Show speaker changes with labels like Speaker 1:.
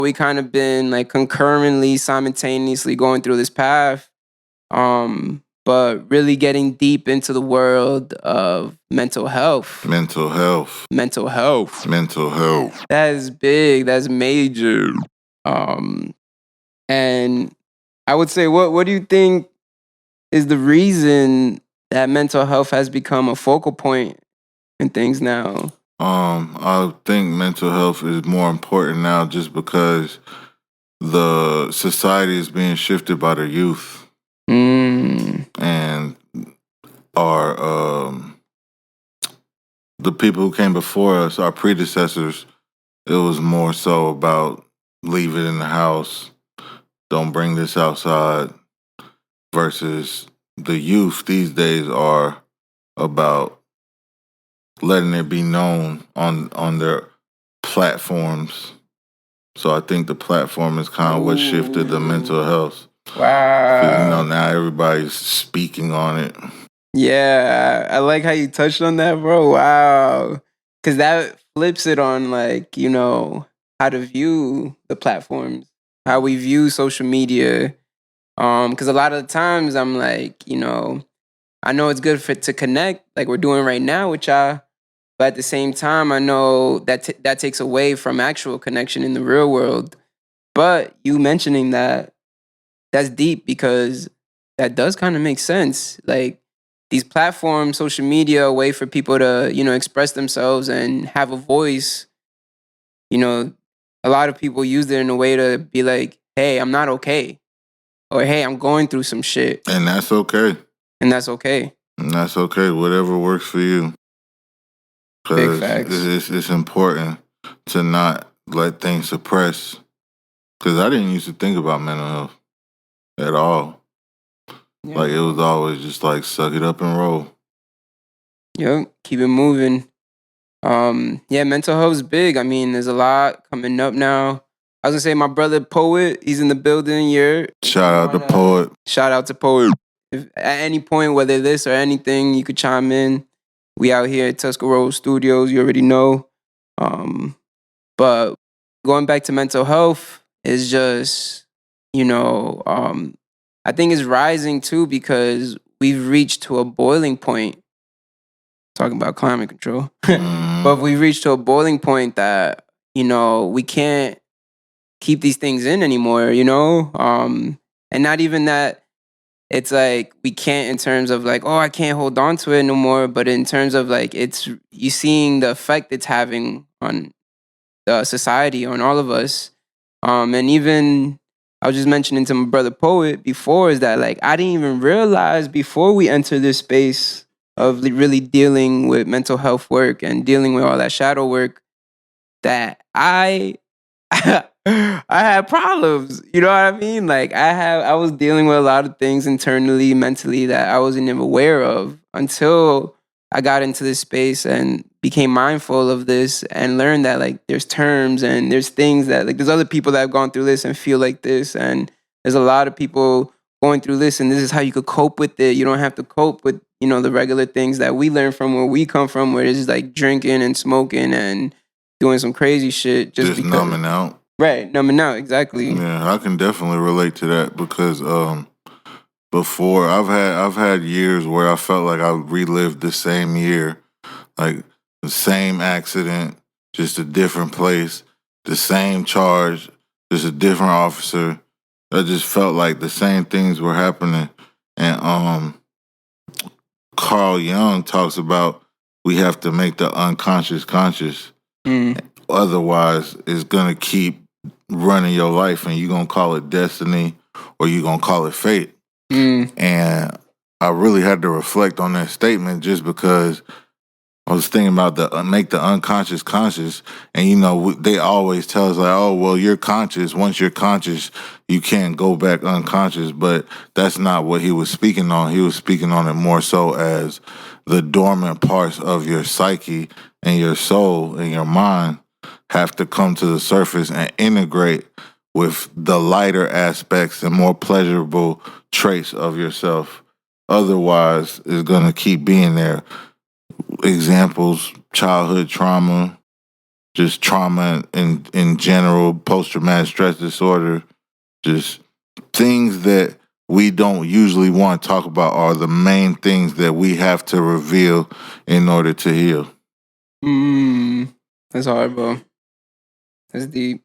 Speaker 1: We kind of been like concurrently, simultaneously going through this path. But really getting deep into the world of mental health.
Speaker 2: Mental health.
Speaker 1: Mental health.
Speaker 2: Mental health.
Speaker 1: That is big. That's major. And I would say, what do you think is the reason that mental health has become a focal point in things now?
Speaker 2: I think mental health is more important now just because the society is being shifted by the youth. And our the people who came before us, our predecessors, it was more so about leave it in the house, don't bring this outside, versus the youth these days are about letting it be known on their platforms. So I think the platform is kind of what shifted the mental health.
Speaker 1: Wow.
Speaker 2: Now everybody's speaking on it.
Speaker 1: Yeah, I like how you touched on that, bro. Wow. Because that flips it on, like, how to view the platforms, how we view social media. Because a lot of the times I'm like, I know it's good to connect, like we're doing right now with y'all. But at the same time, I know that that takes away from actual connection in the real world. But you mentioning that's deep because that does kind of make sense. Like these platforms, social media, a way for people to, express themselves and have a voice. A lot of people use it in a way to be like, hey, I'm not okay. Or hey, I'm going through some shit.
Speaker 2: And that's okay.
Speaker 1: And that's okay.
Speaker 2: And that's okay. Whatever works for you.
Speaker 1: Big facts.
Speaker 2: It's important to not let things suppress. Because I didn't used to think about mental health at all. Yeah. Like, it was always just like, suck it up and roll.
Speaker 1: Yep, keep it moving. Yeah, mental health is big. I mean, there's a lot coming up now. I was gonna say my brother Poet, he's in the building here.
Speaker 2: Shout out to Poet.
Speaker 1: Shout out to Poet. If at any point, whether this or anything, you could chime in. We out here at Tuscarora Studios, you already know. But going back to mental health is just, I think it's rising too because we've reached to a boiling point. Talking about climate control. But we've reached to a boiling point that, we can't keep these things in anymore, and not even that it's like we can't in terms of like, oh, I can't hold on to it no more, but in terms of like it's you seeing the effect it's having on the society, on all of us. And even I was just mentioning to my brother Poet before is that like I didn't even realize before we entered this space of really dealing with mental health work and dealing with all that shadow work that I had problems. You know what I mean? Like I was dealing with a lot of things internally, mentally that I wasn't even aware of until I got into this space and became mindful of this and learned that like there's terms and there's things that like there's other people that have gone through this and feel like this, and there's a lot of people going through this, and this is how you could cope with it. You don't have to cope with, the regular things that we learn from where we come from, where it's just like drinking and smoking and doing some crazy shit just because,
Speaker 2: numbing out.
Speaker 1: Right, numbing out, exactly.
Speaker 2: Yeah, I can definitely relate to that because before I've had years where I felt like I relived the same year, like the same accident, just a different place, the same charge, just a different officer. I just felt like the same things were happening. And Carl Jung talks about we have to make the unconscious conscious. Otherwise, it's gonna keep running your life, and you're gonna call it destiny or you're gonna call it fate. And I really had to reflect on that statement just because I was thinking about make the unconscious conscious. And they always tell us like, oh, well, you're conscious. Once you're conscious, you can't go back unconscious. But that's not what he was speaking on. He was speaking on it more so as the dormant parts of your psyche and your soul and your mind have to come to the surface and integrate with the lighter aspects and more pleasurable traits of yourself. Otherwise, it's going to keep being there. Examples, childhood trauma, just trauma in general, post-traumatic stress disorder, just things that we don't usually want to talk about are the main things that we have to reveal in order to heal.
Speaker 1: That's hard, bro. That's deep.